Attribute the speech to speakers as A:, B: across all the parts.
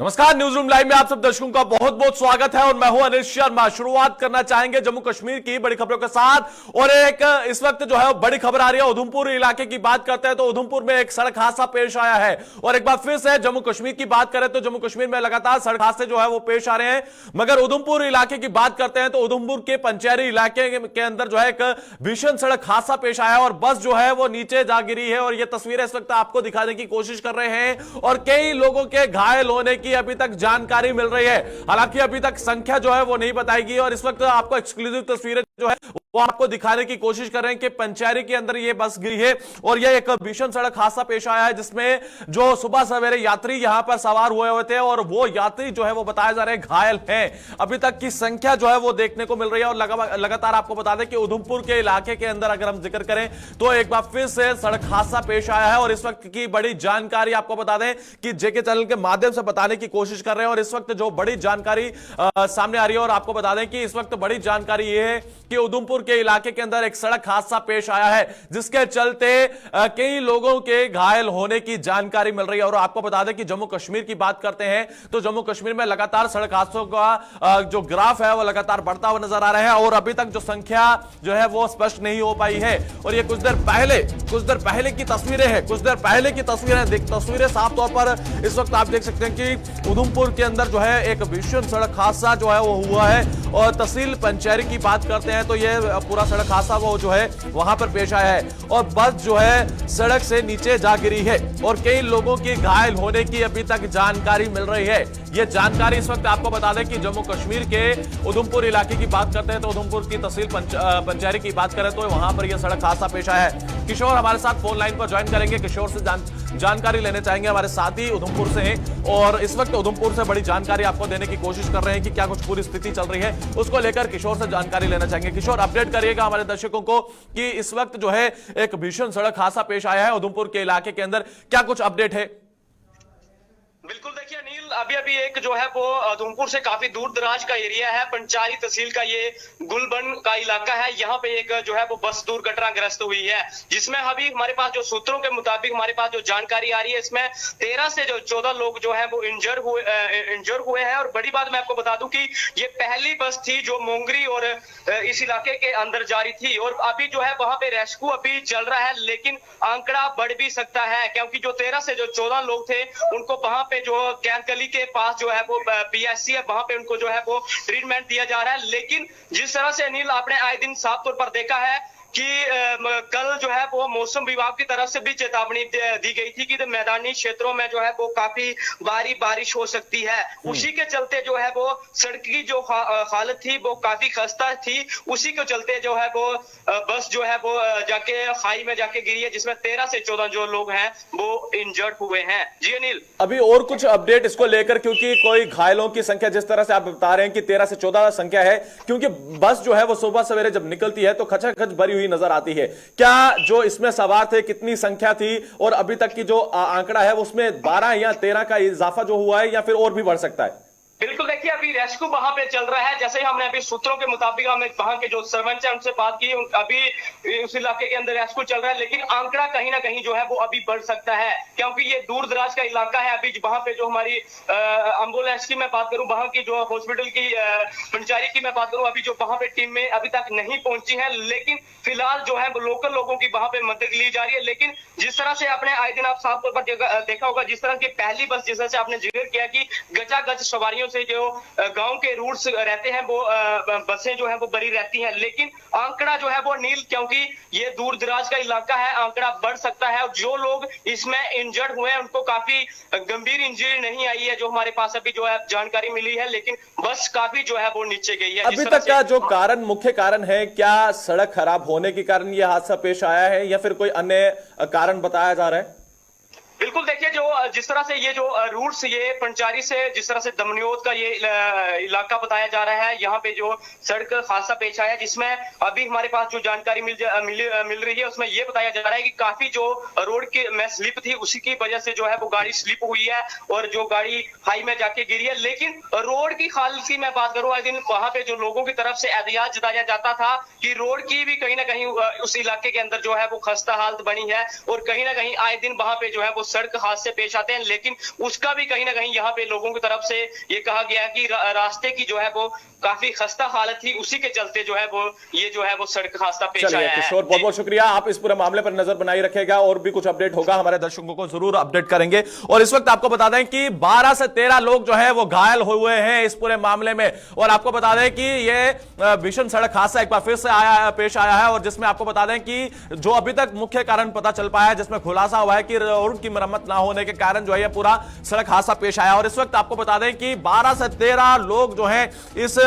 A: नमस्कार, news room live में आप सब दर्शकों का बहुत बहुत स्वागत है और मैं हूं अनिल शर्मा। शुरुआत करना चाहेंगे जम्मू कश्मीर की बड़ी खबरों के साथ और एक इस वक्त जो है बड़ी खबर आ रही है उधमपुर इलाके की। बात करते हैं तो उधमपुर में एक सड़क हादसा पेश आया है और एक बार फिर से जम्मू कश्मीर की बात करें तो जम्मू कश्मीर में लगातार सड़क हादसे जो है वो पेश आ रहे हैं, मगर उधमपुर इलाके की बात करते हैं तो उधमपुर के पंचेरी इलाके के अंदर जो है एक भीषण सड़क हादसा पेश आया और बस जो है वो नीचे जा गिरी है और ये तस्वीरें इस वक्त आपको दिखाने की कोशिश कर रहे हैं और कई लोगों के घायल होने की अभी तक जानकारी मिल रही है। हालांकि अभी तक संख्या जो है वो नहीं बताएगी और इस वक्त आपको एक्सक्लूसिव तस्वीरें जो है वो आपको दिखाने की कोशिश कर रहे हैं कि पंचेरी के अंदर ये बस गिरी है और यह एक भीषण सड़क हादसा पेश आया है जिसमें जो सुबह सवेरे यात्री यहां पर सवार हुए थे और वो यात्री जो है वो बताए जा रहे हैं घायल हैं। अभी तक की संख्या जो है वो देखने को मिल रही है और लगातार आपको बता दें कि उधमपुर के इलाके के अंदर अगर हम जिक्र करें तो एक बार फिर से सड़क हादसा पेश आया है और इस वक्त की बड़ी जानकारी आपको बता दें कि जेके चैनल के माध्यम से बताने की कोशिश कर रहे हैं और इस वक्त जो बड़ी जानकारी सामने आ रही है और आपको बता दें कि इस वक्त बड़ी जानकारी यह है कि उधमपुर के इलाके के अंदर एक सड़क हादसा पेश आया है जिसके चलते कई लोगों के घायल होने की जानकारी मिल रही है। और आपको बता दें कि जम्मू कश्मीर की बात करते हैं तो जम्मू कश्मीर में लगातार सड़क हादसों का जो ग्राफ है वो लगातार बढ़ता हुआ नजर आ रहा है और अभी तक जो संख्या जो है वो स्पष्ट नहीं हो पाई है। और ये कुछ देर पहले की तस्वीरें हैं, कुछ देर पहले की तस्वीरें साफ तौर पर इस वक्त आप देख सकते हैं कि उधमपुर के अंदर जो है एक भीषण सड़क हादसा जो है वो हुआ है और तहसील पंचेरी की बात करते हैं तो ये पूरा सड़क हादसा वो जो है वहां पर पेश आया है और बस जो है सड़क से नीचे जा गिरी है और कई लोगों की घायल होने की अभी तक जानकारी मिल रही है। ये जानकारी इस वक्त आपको बता दें कि जम्मू कश्मीर के उधमपुर इलाके की बात करते हैं तो उधमपुर की तहसील पंचेरी की बात करें तो वहां पर यह सड़क हादसा पेश आया है। किशोर हमारे साथ फोन लाइन पर ज्वाइन करेंगे, किशोर से जानकारी लेने चाहेंगे, हमारे साथी उधमपुर से हैं और इस वक्त उधमपुर से बड़ी जानकारी आपको देने की कोशिश कर रहे हैं कि क्या कुछ पूरी स्थिति चल रही है उसको लेकर किशोर से जानकारी लेना चाहेंगे। किशोर, अपडेट करिएगा हमारे दर्शकों को कि इस वक्त जो है एक भीषण सड़क हादसा पेश आया है उधमपुर के इलाके के अंदर, क्या कुछ अपडेट है?
B: बिल्कुल, देखिए अनिल, अभी एक जो है वो उधमपुर से काफी दूर दराज का एरिया है, पंचेरी तहसील का ये गुलबन का इलाका है। यहाँ पे एक जो है वो बस दुर्घटनाग्रस्त हुई है जिसमें अभी हमारे पास जो सूत्रों के मुताबिक हमारे पास जो जानकारी आ रही है इसमें 13 से जो 14 लोग जो है वो इंजर हुए हैं। और बड़ी बात मैं आपको बता दूं कि ये पहली बस थी जो मोंगरी और इस इलाके के अंदर जा रही थी और अभी जो है वहां पे रेस्क्यू अभी चल रहा है, लेकिन आंकड़ा बढ़ भी सकता है क्योंकि जो 13 से जो 14 लोग थे उनको वहां पे जो कैंकली के पास जो है वो पीएचसी है वहां पे उनको जो है वो ट्रीटमेंट दिया जा रहा है। लेकिन जिस तरह से अनिल आपने आए दिन साफ तौर पर देखा है कि कल जो है वो मौसम विभाग की तरफ से भी चेतावनी दी गई थी कि मैदानी क्षेत्रों में जो है वो काफी भारी बारिश हो सकती है। उसी के चलते जो है वो सड़क की जो हालत थी वो काफी खस्ता थी, उसी के चलते जो है वो बस जो है वो जाके खाई में जाके गिरी है जिसमें 13 से 14 जो लोग हैं वो इंजर्ड हुए हैं। जी अनिल,
A: अभी और कुछ अपडेट इसको लेकर, क्योंकि कोई घायलों की संख्या जिस तरह से आप बता रहे हैं कि 13 से 14 संख्या है, क्योंकि बस जो है वो सुबह सवेरे जब निकलती है तो खचाखच भरी नजर आती है। क्या जो इसमें सवार थे कितनी संख्या थी और अभी तक की जो आंकड़ा है उसमें 12 या 13 का इजाफा जो हुआ है या फिर और भी बढ़ सकता है?
B: बिल्कुल, देखिए अभी रेस्क्यू वहां पे चल रहा है। जैसे ही हमने अभी सूत्रों के मुताबिक हमने वहां के जो सरपंच है उनसे बात की, अभी उस इलाके के अंदर रेस्क्यू चल रहा है, लेकिन आंकड़ा कहीं ना कहीं जो है वो अभी बढ़ सकता है क्योंकि ये दूर दराज का इलाका है। अभी वहां पे जो हमारी एम्बुलेंस की मैं बात करूं, वहां की जो हॉस्पिटल की पंचेरी की मैं बात करूं, अभी जो वहां पे टीम में अभी तक नहीं पहुंची है, लेकिन फिलहाल जो है लोकल लोगों की वहां पे मदद ली जा रही है। लेकिन जिस तरह से आपने आए दिन आप साफ तौर पर देखा होगा, जिस तरह की पहली बस जिस तरह से आपने जिक्र किया कि गचागच सवारियों से जो गांव के रूट्स रहते हैं वो बसें जो है वो भरी रहती हैं, लेकिन आंकड़ा जो है वो नील, क्योंकि ये दूर दराज का इलाका है, आंकड़ा बढ़ सकता है। और जो लोग इसमें इंजर्ड हुए हैं उनको काफी गंभीर इंजरी नहीं आई है जो हमारे पास अभी जो है जानकारी मिली है, लेकिन बस काफी जो है वो नीचे गई है।
A: अभी तक का जो कारण, मुख्य कारण है, क्या सड़क खराब होने के कारण यह हादसा पेश आया है या फिर कोई अन्य कारण बताया जा रहा है?
B: बिल्कुल, देखिए जो जिस तरह से ये जो रूट्स ये पंचेरी से जिस तरह से दमनियोत का ये इलाका बताया जा रहा है, यहाँ पे जो सड़क हादसा पेश आया जिसमें अभी हमारे पास जो जानकारी मिल रही है उसमें ये बताया जा रहा है कि काफी जो रोड की में स्लिप थी उसी की वजह से जो है वो गाड़ी स्लिप हुई है और जो गाड़ी खाई में जाके गिरी है। लेकिन रोड की हालत की मैं बात करूं, आज दिन वहां पे जो लोगों की तरफ से एहतियात जताया जाता था कि रोड की भी कहीं ना कहीं उस इलाके के अंदर जो है वो खस्ता हालत बनी है और कहीं ना कहीं आए दिन वहां पे जो है वो सड़क हादसे पेश आते हैं, लेकिन उसका भी कहीं ना कहीं यहाँ पे लोगों की तरफ से ये कहा गया कि रास्ते की जो है वो काफी खस्ता हालत थी, उसी के चलते जो है वो सड़क हादसा पेश
A: चलिए
B: आया है।
A: किशोर, बहुत बहुत शुक्रिया। आप इस पूरे मामले पर नजर बनाई रखेगा और भी कुछ अपडेट होगा हमारे दर्शकों को जरूर अपडेट करेंगे। और इस वक्त आपको बता दें कि 12 से 13 लोग जो है वो घायल हुए हैं इस पूरे मामले में। और आपको बता दें कि ये भीषण सड़क हादसा एक बार फिर से पेश आया है, और जिसमें आपको बता दें कि जो अभी तक मुख्य कारण पता चल पाया है, जिसमें खुलासा हुआ है कि रोड की मरम्मत ना होने के कारण जो है पूरा सड़क हादसा पेश आया। और इस वक्त आपको बता दें कि 12 से 13 लोग जो हैं इस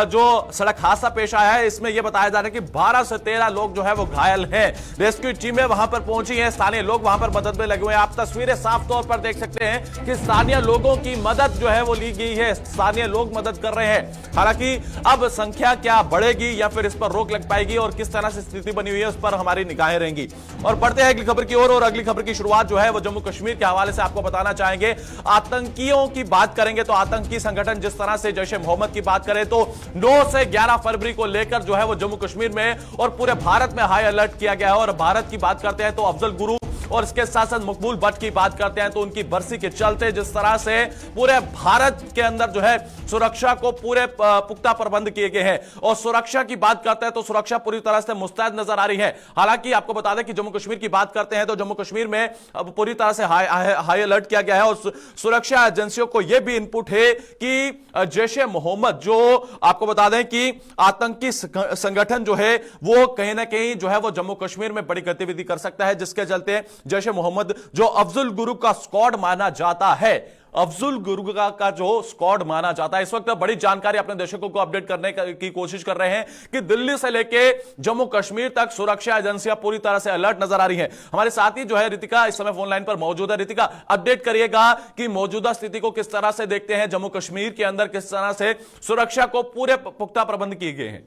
A: जो सड़क हादसा पेश आया है इसमें यह बताया जा रहा है कि 12 से 13 लोग जो है वो घायल हैं। रेस्क्यू टीमें वहां पर पहुंची हैं, स्थानीय लोग वहां पर मदद में लगे हुए हैं। आप तस्वीरें साफ तौर पर देख सकते हैं कि स्थानीय लोगों की मदद जो है वो ली गई है, स्थानीय लोग मदद कर रहे हैं। हालांकि अब संख्या क्या बढ़ेगी या फिर इस पर रोक लग पाएगी और किस तरह से स्थिति बनी हुई है उस पर हमारी निगाहें रहेंगी। और बढ़ते हैं अगली खबर की ओर, और अगली खबर की शुरुआत जो है वो जम्मू कश्मीर के हवाले से आपको बताना चाहेंगे। आतंकियों की बात करेंगे तो आतंकी संगठन जिस तरह से जैश ए मोहम्मद की बात करें तो 9 से 11 फरवरी को लेकर जो है वो जम्मू कश्मीर में और पूरे भारत में हाई अलर्ट किया गया है। और भारत की बात करते हैं तो अफजल गुरु और इसके साथ साथ मकबूल भट्ट की बात करते हैं तो उनकी बरसी के चलते जिस तरह से पूरे भारत के अंदर जो है सुरक्षा को पूरे पुख्ता प्रबंध किए गए हैं। और सुरक्षा की बात करते हैं तो सुरक्षा पूरी तरह से मुस्तैद नजर आ रही है। हालांकि आपको बता दें कि जम्मू कश्मीर की बात करते हैं तो जम्मू कश्मीर में अब पूरी तरह से हाई अलर्ट किया गया है। और सुरक्षा एजेंसियों को यह भी इनपुट है कि जैश ए मोहम्मद जो आपको बता दें कि आतंकी संगठन जो है वो कहीं ना कहीं जो है वो जम्मू कश्मीर में बड़ी गतिविधि कर सकता है, जिसके चलते जैश ए मोहम्मद जो अफजल गुरु का स्क्वाड माना जाता है, अफजल गुरु का जो स्क्वाड माना जाता है, इस वक्त बड़ी जानकारी अपने दर्शकों को अपडेट करने की कोशिश कर रहे हैं कि दिल्ली से लेके जम्मू कश्मीर तक सुरक्षा एजेंसियां पूरी तरह से अलर्ट नजर आ रही हैं। हमारे साथी जो है रितिका इस समय फोन लाइन पर मौजूद है। रितिका, अपडेट करिएगा कि मौजूदा स्थिति को किस तरह से देखते हैं, जम्मू कश्मीर के अंदर किस तरह से सुरक्षा को पूरे पुख्ता प्रबंध किए गए हैं।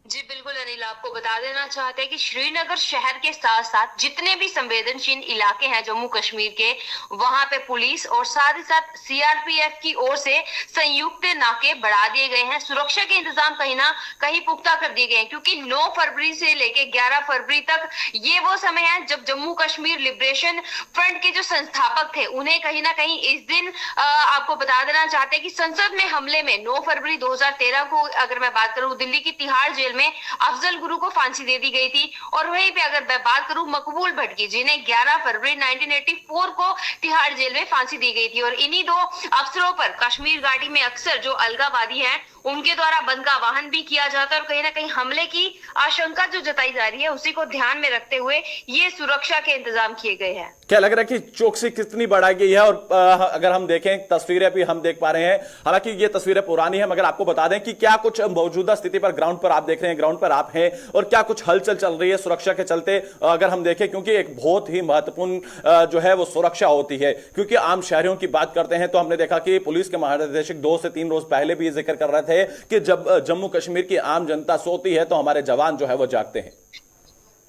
C: जी बिल्कुल अनिल, आपको बता देना चाहते हैं कि श्रीनगर शहर के साथ साथ जितने भी संवेदनशील इलाके हैं जम्मू कश्मीर के, वहां पे पुलिस और साथ ही साथ सीआरपीएफ की ओर से संयुक्त नाके बढ़ा दिए गए हैं। सुरक्षा के इंतजाम कहीं ना कहीं पुख्ता कर दिए गए हैं, क्योंकि 9 फरवरी से लेके 11 फरवरी तक ये वो समय है जब जम्मू कश्मीर लिबरेशन फ्रंट के जो संस्थापक थे उन्हें कहीं ना कहीं इस दिन आपको बता देना चाहते हैं कि संसद में हमले में 9 फरवरी 2013 को अगर मैं बात करूं दिल्ली की तिहाड़ जेल में अफजल गुरु को फांसी दे दी गई थी। और वहीं पे अगर मैं बात करूं मकबूल भट्ट की, जिन्हें 11 फरवरी 1984 को तिहाड़ जेल में फांसी दी गई थी। और इन्हीं 2 अफसरों पर कश्मीर घाटी में अक्सर जो अलगाववादी हैं उनके द्वारा बंद का आह्वान भी किया जाता है और कहीं ना कहीं हमले की आशंका जो जताई जा रही है उसी को ध्यान में रखते हुए ये सुरक्षा के इंतजाम किए गए हैं।
A: क्या लग रहा है कि चौकसी कितनी बढ़ाई गई है? और अगर हम देखें तस्वीरें भी हम देख पा रहे हैं, हालांकि ये तस्वीरें पुरानी है, मगर आपको बता दें कि क्या कुछ मौजूदा स्थिति पर ग्राउंड पर आप देख रहे हैं, ग्राउंड पर आप हैं, और क्या कुछ हलचल चल रही है सुरक्षा के चलते अगर हम देखें, क्योंकि एक बहुत ही महत्वपूर्ण जो है वो सुरक्षा होती है। क्योंकि आम शहरियों की बात करते हैं तो हमने देखा कि पुलिस के महानिदेशक 2 से 3 रोज पहले भी जिक्र कर रहे थे कि जब जम्मू कश्मीर की आम जनता सोती है तो हमारे जवान जो है वो जागते हैं।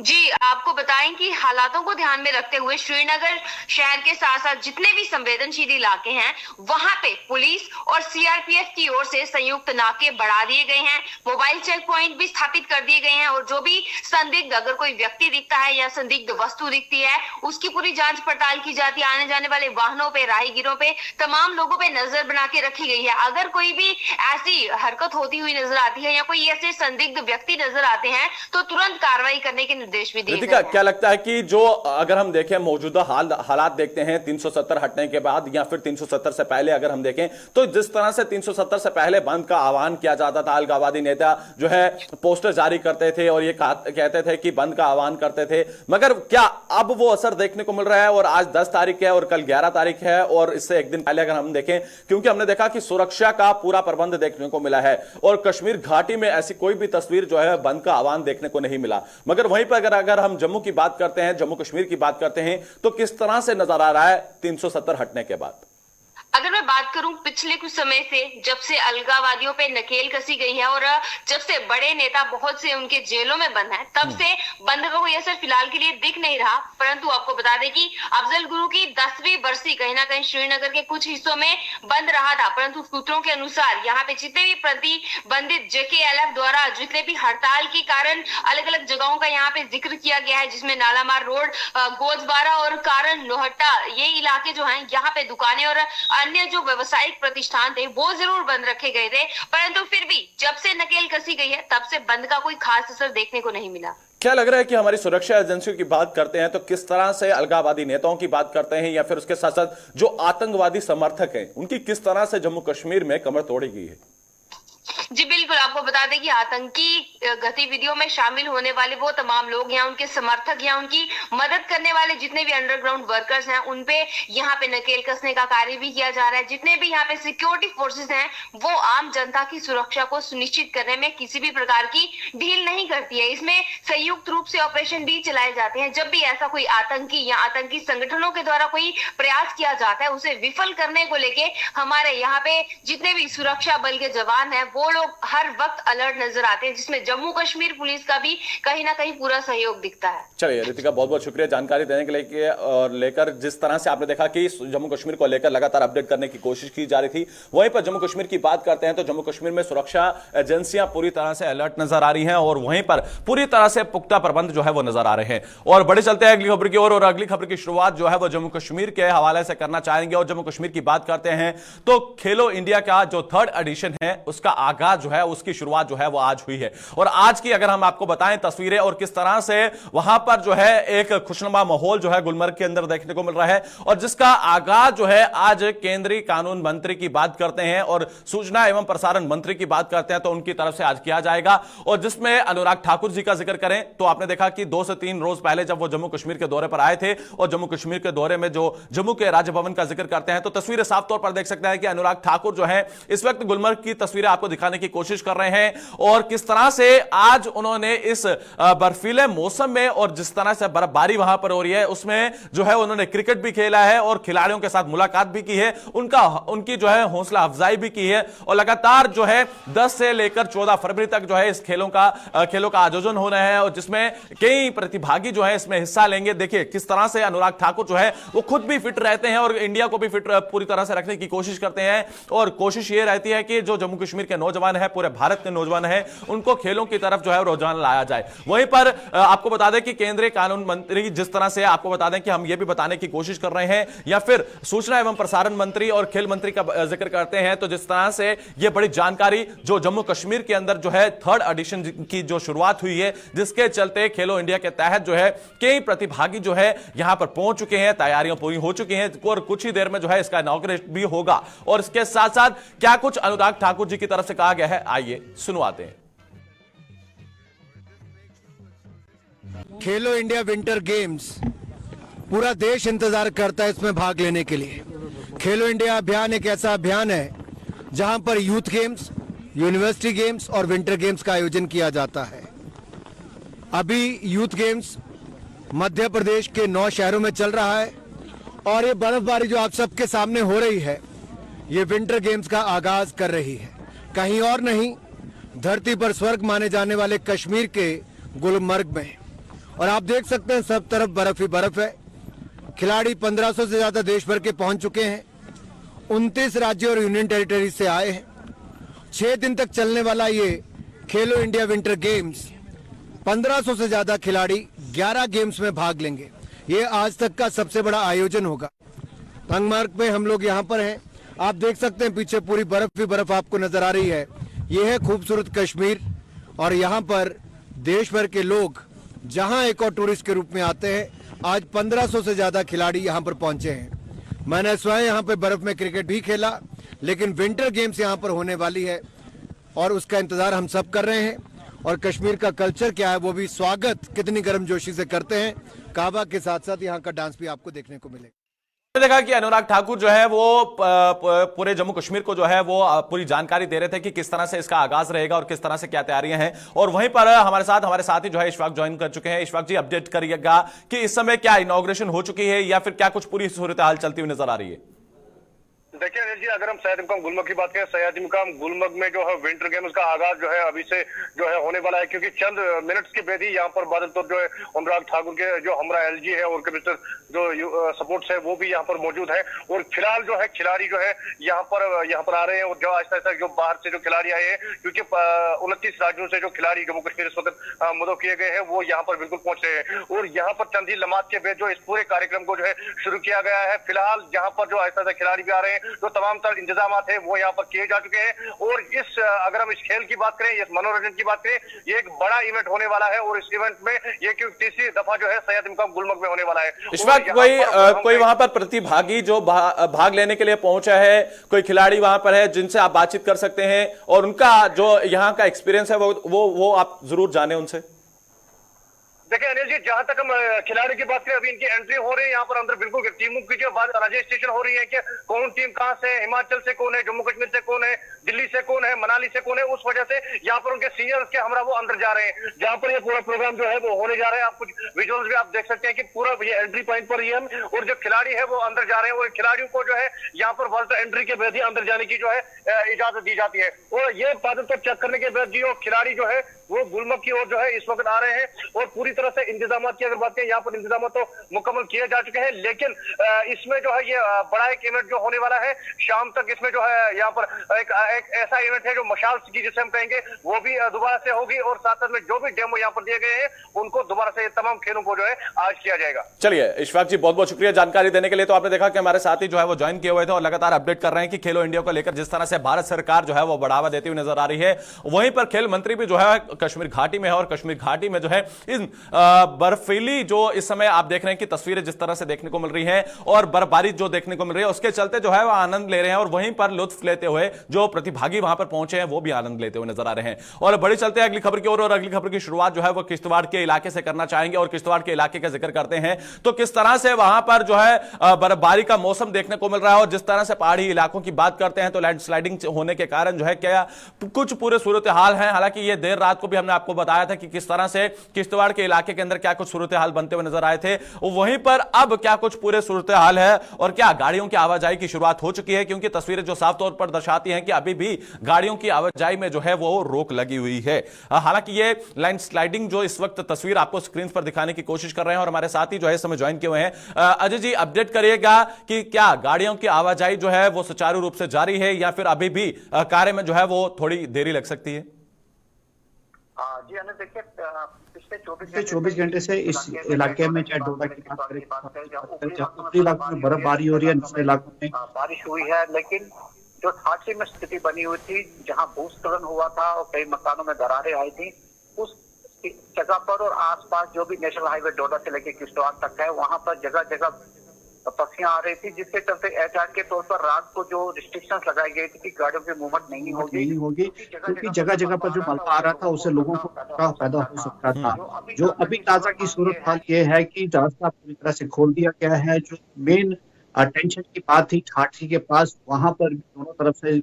C: जी आपको बताएं कि हालातों को ध्यान में रखते हुए श्रीनगर शहर के साथ साथ जितने भी संवेदनशील इलाके हैं वहां पे पुलिस और सीआरपीएफ की ओर से संयुक्त नाके बढ़ा दिए गए हैं, मोबाइल चेक पॉइंट भी स्थापित कर दिए गए हैं। और जो भी संदिग्ध, अगर कोई व्यक्ति दिखता है या संदिग्ध वस्तु दिखती है, उसकी पूरी जांच पड़ताल की जाती है। आने जाने वाले वाहनों पे, राहगीरों पे, तमाम लोगों पे नजर बना के रखी गई है। अगर कोई भी ऐसी हरकत होती हुई नजर आती है या कोई ऐसे संदिग्ध व्यक्ति नजर आते हैं तो तुरंत कार्रवाई करने के निर्देश भी दिए गए हैं।
A: क्या लगता है कि जो अगर हम देखें मौजूदा हालात देखते हैं 370 हटने के बाद या फिर 370 से पहले अगर हम देखें तो जिस तरह से 370 से पहले बंद का आह्वान किया जाता था, अलगाववादी नेता जो है पोस्टर जारी करते थे और ये कहते थे कि बंद का आह्वान करते थे, मगर क्या अब वो असर देखने को मिल रहा है? और आज 10 तारीख है और कल 11 तारीख है और इससे एक दिन पहले अगर हम देखें, क्योंकि हमने देखा कि सुरक्षा का पूरा प्रबंध देखने को मिला है और कश्मीर घाटी में ऐसी कोई भी तस्वीर जो है बंद का आह्वान देखने को नहीं मिला। मगर वहीं पर अगर हम जम्मू की बात करते हैं, जम्मू कश्मीर की बात करते हैं तो किस तरह से नजर आ रहा है 370 हटने के बाद?
C: अगर मैं बात करूं पिछले कुछ समय से, जब से अलगाववादियों पे नकेल कसी गई है और जब से बड़े नेता बहुत से उनके जेलों में बंद हैं, तब से बंद का कोई असर फिलहाल के लिए दिख नहीं रहा। परंतु आपको बता दें कि अफजल गुरु की 10वीं बरसी कहीं ना कहीं श्रीनगर के कुछ हिस्सों में बंद रहा था, परंतु सूत्रों के अनुसार यहाँ पे जितने भी प्रतिबंधित JKLF द्वारा जितने भी हड़ताल के कारण अलग अलग जगहों का यहाँ पे जिक्र किया गया है, जिसमें नालामार रोड, गोजबारा और कारण लोहट्टा, ये इलाके जो हैं यहाँ पे दुकानें और अन्य जो व्यवसायिक प्रतिष्ठान थे वो जरूर बंद रखे गए थे, परंतु फिर भी जब से नकेल कसी गई है तब से बंद का कोई खास असर देखने को नहीं मिला।
A: क्या लग रहा है कि हमारी सुरक्षा एजेंसियों की बात करते हैं तो किस तरह से अलगाववादी नेताओं की बात करते हैं या फिर उसके साथ साथ जो आतंकवादी समर्थक हैं उनकी किस तरह से जम्मू कश्मीर में कमर तोड़ी गई है?
C: जी बिल्कुल, आपको बता दें कि आतंकी गतिविधियों में शामिल होने वाले वो तमाम लोग या उनके समर्थक या उनकी मदद करने वाले जितने भी अंडरग्राउंड वर्कर्स हैं उन पे यहाँ पे नकेल कसने का कार्य भी किया जा रहा है। जितने भी यहाँ पे सिक्योरिटी फोर्सेस हैं वो आम जनता की सुरक्षा को सुनिश्चित करने में किसी भी प्रकार की ढील नहीं करती है। इसमें संयुक्त रूप से ऑपरेशन भी चलाए जाते हैं। जब भी ऐसा कोई आतंकी या आतंकी संगठनों के द्वारा कोई प्रयास किया जाता है उसे विफल करने को लेके हमारे यहाँ पे जितने भी सुरक्षा बल के जवान है वो लोग हर वक्त अलर्ट नजर आते हैं, जिसमें जम्मू कश्मीर पुलिस का भी कहीं ना कहीं पूरा सहयोग दिखता है।
A: चलिए रितिका, बहुत बहुत शुक्रिया जानकारी देने के लिए और लेकर जिस तरह से आपने देखा कि जम्मू कश्मीर को लेकर लगातार अपडेट करने की कोशिश की जा रही थी। वहीं पर जम्मू कश्मीर की बात करते हैं तो जम्मू कश्मीर में सुरक्षा एजेंसियां पूरी तरह से अलर्ट नजर आ रही हैं और वहीं पर पूरी तरह से पुख्ता प्रबंध जो है वो नजर आ रहे हैं। और बड़े चलते हैं अगली खबर की ओर और अगली खबर की शुरुआत जो है वो जम्मू कश्मीर के हवाले से करना चाहेंगे। और जम्मू कश्मीर की बात करते हैं तो खेलो इंडिया का जो 3rd एडिशन है उसका आगाज जो है उसकी शुरुआत जो है वो आज हुई है। और आज की अगर हम आपको बताएं तस्वीरें और किस तरह से वहां पर जो है एक खुशनुमा माहौल जो है गुलमर्ग के अंदर देखने को मिल रहा है और जिसका आगाज जो है आज केंद्रीय कानून मंत्री की बात करते हैं और सूचना एवं प्रसारण मंत्री की बात करते हैं तो उनकी तरफ से आज किया जाएगा। और जिसमें अनुराग ठाकुर जी का जिक्र करें तो आपने देखा कि 2 से 3 रोज पहले जब वो जम्मू कश्मीर के दौरे पर आए थे और जम्मू कश्मीर के दौरे में जो जम्मू के राजभवन का जिक्र करते हैं तो तस्वीरें साफ तौर पर देख सकते हैं कि अनुराग ठाकुर जो है इस वक्त गुलमर्ग की तस्वीरें आपको दिखाने की कोशिश कर रहे हैं और किस तरह से आज उन्होंने इस बर्फीले मौसम में और जिस तरह से बर्फबारी वहां पर हो रही है उसमें जो है उन्होंने क्रिकेट भी खेला है और खिलाड़ियों के साथ मुलाकात भी की है, उनकी जो है हौसला अफजाई भी की है। और लगातार जो है 10 से लेकर 14 फरवरी तक जो है इस खेलों का आयोजन होना है और जिसमें कई प्रतिभागी जो है इसमें हिस्सा लेंगे। देखिए किस तरह से अनुराग ठाकुर जो है वो खुद भी फिट रहते हैं और इंडिया को भी फिट पूरी तरह से रखने की कोशिश करते हैं और कोशिश ये रहती है कि जो जम्मू कश्मीर के नौजवान है, पूरे भारत के नौजवान है, उनको खेलों की तरफ जो है रुझान लाया जाए। वहीं पर आपको बता दें कि केंद्रीय कानून मंत्री जिस तरह से आपको बता दें कि हम ये भी बताने की कोशिश कर रहे हैं या फिर सूचना एवं प्रसारण मंत्री और खेल मंत्री का जिक्र करते हैं तो जिस तरह से ये बड़ी जानकारी जो जम्मू कश्मीर के अंदर जो है 3rd एडिशन की जो शुरुआत हुई है जिसके चलते खेलो इंडिया के तहत जो है कई प्रतिभागी जो है यहां पर पहुंच चुके हैं, तैयारियां पूरी हो चुकी हैं और कुछ ही देर में जो है इसका इनॉग्रेशन भी होगा। और इसके साथ साथ क्या कुछ अनुराग ठाकुर जी की तरफ से कहा गया है आइए सुनवाते हैं।
D: खेलो इंडिया विंटर गेम्स पूरा देश इंतजार करता है इसमें भाग लेने के लिए। खेलो इंडिया अभियान एक ऐसा अभियान है जहां पर यूथ गेम्स, यूनिवर्सिटी गेम्स और विंटर गेम्स का आयोजन किया जाता है। अभी यूथ गेम्स मध्य प्रदेश के 9 शहरों में चल रहा है और ये बर्फबारी जो आप सबके सामने हो रही है ये विंटर गेम्स का आगाज कर रही है। कहीं और नहीं, धरती पर स्वर्ग माने जाने वाले कश्मीर के गुलमर्ग में। और आप देख सकते हैं सब तरफ बर्फ ही बर्फ है। खिलाड़ी 1500 से ज्यादा देश भर के पहुंच चुके हैं, 29 राज्यों और यूनियन टेरिटरी से आए हैं। 6 दिन तक चलने वाला ये खेलो इंडिया विंटर गेम्स 1500 से ज्यादा खिलाड़ी 11 गेम्स में भाग लेंगे। ये आज तक का सबसे बड़ा आयोजन होगा। तंगमार्ग में हम लोग यहाँ पर हैं, आप देख सकते हैं पीछे पूरी बर्फ ही बर्फ आपको नजर आ रही है। ये है खूबसूरत कश्मीर और यहाँ पर देश भर के लोग जहां एक और टूरिस्ट के रूप में आते हैं। आज 1500 से ज्यादा खिलाड़ी यहां पर पहुंचे हैं। मैंने स्वयं यहां पर बर्फ में क्रिकेट भी खेला, लेकिन विंटर गेम्स यहां पर होने वाली है और उसका इंतजार हम सब कर रहे हैं। और कश्मीर का कल्चर क्या है वो भी स्वागत कितनी गर्मजोशी से करते हैं। काबा के साथ साथ यहाँ का डांस भी आपको देखने को मिलेगा।
A: देखा कि अनुराग ठाकुर जो है वो पूरे जम्मू कश्मीर को जो है वो पूरी जानकारी दे रहे थे कि किस तरह से इसका आगाज रहेगा और किस तरह से क्या तैयारियां हैं। और वहीं पर हमारे साथी जो है इशफाक ज्वाइन कर चुके हैं। इशफाक जी अपडेट करिएगा कि इस समय क्या इनॉग्रेशन हो चुकी है या फिर क्या कुछ पूरी सूरत हाल चलती हुई नजर आ रही है?
E: देखिए अनिल जी, अगर हम सैयद इमकाम गुलमर्ग की बात करें, सैयद इमकाम गुलमर्ग में जो है विंटर गेम्स का आगाज जो है अभी से जो है होने वाला है, क्योंकि चंद मिनट्स के बाद ही यहाँ पर बादल तो जो है अनुराग ठाकुर के जो हमरा एलजी है और कमिश्नर जो सपोर्ट्स है वो भी यहाँ पर मौजूद है। और फिलहाल जो है खिलाड़ी जो है यहाँ पर आ रहे हैं, और जो आहिस्ता आहिस्ता जो बाहर से जो खिलाड़ी आए हैं, क्योंकि 29 राज्यों से जो खिलाड़ी जम्मू कश्मीर इस वक्त मुद्दों किए गए हैं वो यहाँ पर बिल्कुल पहुंच रहे हैं। और यहाँ पर चंद ही लम्हात के बाद जो इस पूरे कार्यक्रम को जो है शुरू किया गया है। फिलहाल यहाँ पर जो आहिस्ता आहिस्ता खिलाड़ी भी आ रहे हैं, जो तमाम तरह इंतजाम है वो यहाँ पर किए जा चुके हैं। और अगर हम इस खेल की बात करें, इस मनोरंजन की बात करें, ये एक बड़ा इवेंट होने वाला है। और इस इवेंट में ये तीसरी दफा जो है सैयद इमकाम गुलमर्ग में होने वाला है।
A: इस वक्त कोई वहां पर प्रतिभागी जो भाग लेने के लिए पहुंचा है, कोई खिलाड़ी वहां पर है जिनसे आप बातचीत कर सकते हैं और उनका जो यहाँ का एक्सपीरियंस है वो आप जरूर जाने उनसे।
E: देखिए अनिल जी, जहां तक हम खिलाड़ी की बात करें, अभी इनकी एंट्री हो रही है यहाँ पर अंदर। बिल्कुल टीमों की जो बात रजिस्ट्रेशन हो रही है कि कौन टीम कहां से, हिमाचल से कौन है, जम्मू कश्मीर से कौन है, दिल्ली से कौन है, मनाली से कौन है, उस वजह से यहाँ पर उनके सीनियर्स के हमरा वो अंदर जा रहे हैं। जहां पर ये पूरा प्रोग्राम जो है वो होने जा रहा है। आप कुछ विजुअल्स भी आप देख सकते हैं कि पूरा ये एंट्री पॉइंट पर ही हम और जो खिलाड़ी है वो अंदर जा रहे हैं। और खिलाड़ियों को जो है यहाँ पर फर्स्ट एंट्री के बाद ही अंदर जाने की जो है इजाजत दी जाती है। और ये बात तो चेक करने के बाद जो खिलाड़ी जो है वो गुलमर्ग की ओर जो है इस वक्त आ रहे हैं। और पूरी तरह से इंतजाम की अगर बात करें, यहाँ पर इंतजाम तो मुकम्मल किए जा चुके हैं। लेकिन इसमें जो है ये बड़ा एक इवेंट जो होने वाला है शाम तक, इसमें जो है यहाँ पर एक ऐसा इवेंट है जो मशाल की जिसे हम कहेंगे वो भी दोबारा से होगी। और साथ साथ में जो भी डेमो यहाँ पर दिए गए हैं उनको दोबारा से तमाम खेलों को जो है आज किया जाएगा।
A: चलिए इशफाक जी, बहुत बहुत शुक्रिया जानकारी देने के लिए। तो आपने देखा कि हमारे साथी जो है वो ज्वाइन किए हुए थे और लगातार अपडेट कर रहे हैं कि खेलो इंडिया को लेकर जिस तरह से भारत सरकार जो है वो बढ़ावा देती हुई नजर आ रही है, वहीं पर खेल मंत्री भी जो है कश्मीर घाटी में है। और कश्मीर घाटी में जो है इन बर्फीली जो इस समय आप देख रहे हैं कि तस्वीरें जिस तरह से देखने को मिल रही हैं और बर्फबारी जो देखने को मिल रही है, उसके चलते जो है वो आनंद ले रहे हैं। और वहीं पर लुत्फ लेते हुए जो प्रतिभागी वहां पर पहुंचे हैं वो भी आनंद लेते हुए नजर आ रहे हैं। और बड़ी चलते हैं अगली खबर की ओर। और अगली खबर की शुरुआत जो है वो किश्तवाड़ के इलाके से करना चाहेंगे। और किश्तवाड़ के इलाके का जिक्र करते हैं तो किस तरह से वहां पर जो है बर्फबारी का मौसम देखने को मिल रहा है। और जिस तरह से पहाड़ी इलाकों की बात करते हैं तो लैंडस्लाइडिंग होने के कारण जो है क्या कुछ पूरे सूरत हाल है। हालांकि ये देर रात को भी हमने आपको बताया था कि किस तरह से किश्तवाड़ के इलाके के अंदर क्या कुछ सूरत हाल बनते हुए नजर आए थे। वहीं पर अब क्या कुछ पूरे सूरत हाल है और क्या गाड़ियों की आवाजाही की शुरुआत हो चुकी है, क्योंकि तस्वीरें जो साफ तौर पर दर्शाती हैं कि अभी भी गाड़ियों की आवाजाही में जो है वो रोक लगी हुई है। हालांकि ये लैंडस्लाइडिंग जो इस वक्त तस्वीर आपको स्क्रीन पर दिखाने की कोशिश कर रहे हैं और हमारे साथी जो है इस समय ज्वाइन किए हुए हैं। अजय जी, अपडेट करिएगा कि क्या गाड़ियों की आवाजाही जो है वो सुचारू रूप से जारी है या फिर अभी भी कार्य में जो है वो थोड़ी देरी लग सकती है?
F: जी अनिल, देखिए पिछले 24 घंटे से इस इलाके में चाहे डोडा की बात करें, ऊपरी इलाकों में बर्फबारी हो रही है, निचले इलाकों में बारिश हुई है। लेकिन जो ठाठी में स्थिति बनी हुई थी, जहां भूस्खलन हुआ था और कई मकानों में दरारें आई थी, उस जगह पर और आसपास जो भी नेशनल हाईवे डोडा से लेकर किश्तवाड़ तक है, वहां पर जगह जगह पक्षियां आ रही थी, जिसके चलते एहतियात के तौर पर रात को जो रिस्ट्रिक्शंस लगाई गई थी कि गाड़ियों की मूवमेंट नहीं होगी, क्योंकि जगह जगह पर जो मलबा आ रहा था उससे लोगों को खतरा पैदा हो सकता था। जो अभी ताजा की सूरत हाल ये है कि रास्ता पूरी तरह से खोल दिया गया है। जो मेन टेंशन की बात थी ठाठी के पास, वहां पर दोनों तरफ से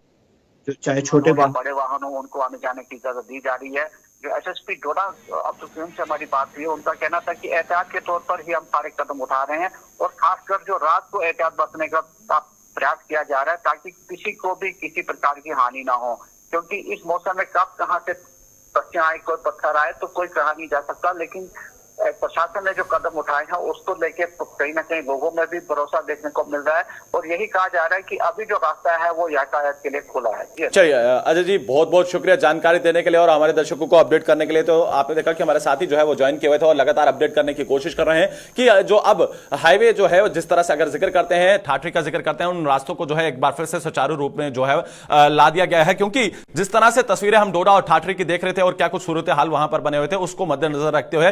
F: जो चाहे छोटे बड़े वाहनों उनको आने जाने की इजाजत दी जा रही है। जो एसएसपी डोडा अब्दुल करीम से हमारी बात हुई, उनका कहना था कि एहतियात के तौर पर ही हम सारे कदम उठा रहे हैं और खासकर जो रात को एहतियात बरतने का प्रयास किया जा रहा है ताकि किसी को भी किसी प्रकार की हानि ना हो, क्योंकि इस मौसम में कब कहां से पक्षियां आए, कोई पत्थर आए तो कोई कहा नहीं जा सकता। लेकिन प्रशासन ने जो कदम उठाए हैं उसको लेके कहीं ना कहीं लोगों में भी भरोसा देखने को मिल रहा है और यही कहा जा रहा है कि अभी जो रास्ता है वो यातायात के लिए खुला है।
A: चलिए अजय जी, बहुत बहुत शुक्रिया जानकारी देने के लिए और हमारे दर्शकों को अपडेट करने के लिए। तो आपने देखा कि हमारे साथी जो है वो ज्वाइन किए हुए थे और लगातार अपडेट करने की कोशिश कर रहे हैं कि जो अब हाईवे जो है जिस तरह से अगर जिक्र करते हैं, ठाठी का जिक्र करते हैं, उन रास्तों को जो है एक बार फिर से सुचारू रूप में जो है ला दिया गया है। क्योंकि जिस तरह से तस्वीरें हम डोडा और ठाठी की देख रहे थे और क्या कुछ सूरत हाल वहां पर बने हुए थे, उसको मद्देनजर रखते हुए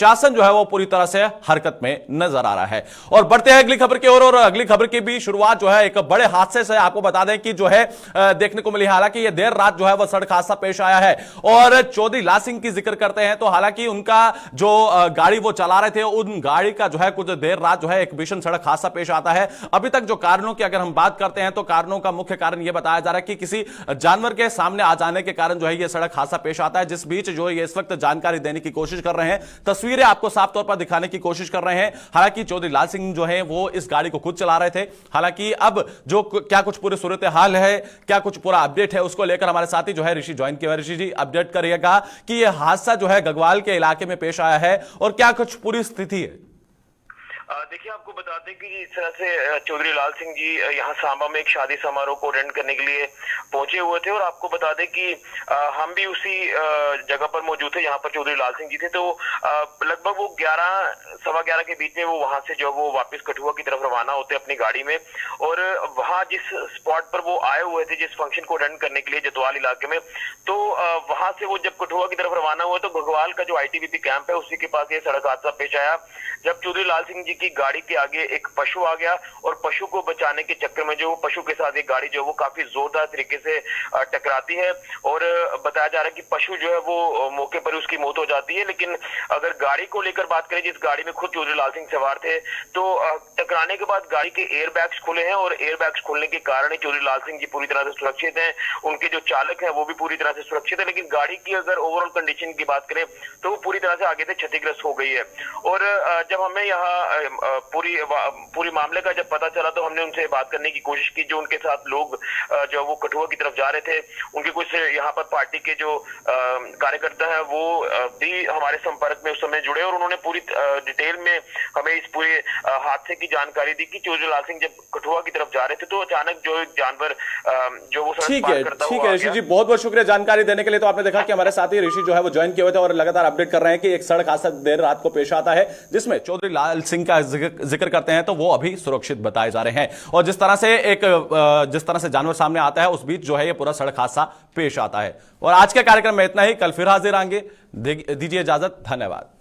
A: प्रशासन जो है वो पूरी तरह से हरकत में नजर आ रहा है। और बढ़ते हैं अगली खबर की ओर। और अगली खबर की भी शुरुआत जो है एक बड़े हादसे से आपको बता दें कि जो है देखने को मिली। हालांकि ये देर रात जो है वह सड़क हादसा पेश आया है और चौधरी लासिंग की जिक्र करते हैं तो हालांकि उनका जो गाड़ी वो चला रहे थे, उन गाड़ी का जो है कुछ देर रात जो है एक भीषण सड़क हादसा पेश आता है। अभी तक जो कारणों की अगर हम बात करते हैं तो कारणों का मुख्य कारण यह बताया जा रहा है कि किसी जानवर के सामने आ जाने के कारण जो है यह सड़क हादसा पेश आता है। जिस बीच जो ये इस वक्त जानकारी देने की कोशिश कर रहे हैं, तस्वीरें आपको साफ तौर पर दिखाने की कोशिश कर रहे हैं। हालांकि चौधरी लाल सिंह जो है वो इस गाड़ी को खुद चला रहे थे। हालांकि अब जो क्या कुछ पूरे सूरत हाल है, क्या कुछ पूरा अपडेट है, उसको लेकर हमारे साथी जो है ऋषि ज्वाइन किए। ऋषि जी, अपडेट करिएगा कि यह हादसा जो है गगवाल के इलाके में पेश आया है और क्या कुछ पूरी स्थिति है।
G: देखिए, आपको बता दें कि इस तरह से चौधरी लाल सिंह जी यहाँ सांबा में एक शादी समारोह को अटेंड करने के लिए पहुंचे हुए थे और आपको बता दें कि हम भी उसी जगह पर मौजूद थे जहाँ पर चौधरी लाल सिंह जी थे। तो लगभग वो 11-11:15 के बीच में वो वहां से जो वो वापस कठुआ की तरफ रवाना होते अपनी गाड़ी में, और वहां जिस स्पॉट पर वो आए हुए थे जिस फंक्शन को अटेंड करने के लिए जतवाल इलाके में, तो वहां से वो जब कठुआ की तरफ रवाना हुए तो घगवाल का जो ITBP कैंप है उसी के पास ये सड़क हादसा पेश आया, जब चौधरी लाल सिंह जी की गाड़ी के आगे एक पशु आ गया और पशु को बचाने के चक्कर में जो पशु के साथ एक गाड़ी जो वो काफी जोरदार तरीके से टकराती है और बताया जा रहा है कि पशु जो है वो मौके पर उसकी मौत हो जाती है। लेकिन अगर गाड़ी को लेकर बात करें, जिस गाड़ी में खुद चौधरी लाल सिंह सवार थे, तो टकराने के बाद गाड़ी के एयर बैग्स खुले हैं और एयर बैग्स खुलने के कारण ही चौधरी लाल सिंह जी पूरी तरह से सुरक्षित हैं। उनके जो चालक है वो भी पूरी तरह से सुरक्षित है, लेकिन गाड़ी की अगर ओवरऑल कंडीशन की बात करें तो वो पूरी तरह से आगे से क्षतिग्रस्त हो गई है। और जब हमें यहाँ पूरी मामले का जब पता चला तो हमने उनसे बात करने की कोशिश की, जो उनके साथ लोग जो वो कठुआ की तरफ जा रहे थे, उनके कुछ यहाँ पर पार्टी के जो कार्यकर्ता है वो भी हमारे संपर्क में उस समय जुड़े और उन्होंने पूरी डिटेल में हमें इस पूरे हादसे की जानकारी दी कि चौधरी लाल सिंह जब कठुआ की तरफ जा रहे थे तो अचानक जो एक जानवर जो वो सड़क पार करता हुआ
A: ठीक है ऋषि जी, बहुत बहुत शुक्रिया जानकारी देने के लिए। तो आपने देखा कि हमारे साथी ऋषि जो है वो ज्वाइन किए हुए थे और लगातार अपडेट कर रहे हैं कि एक सड़क हादसा देर रात को पेश आता है जिसमें चौधरी लाल सिंह का जिक्र करते हैं तो वो अभी सुरक्षित बताए जा रहे हैं। और जिस तरह से जानवर सामने आता है उस बीच जो है ये पूरा सड़क हादसा पेश आता है। और आज के कार्यक्रम में इतना ही, कल फिर हाजिर आएंगे। दीजिए इजाजत, धन्यवाद।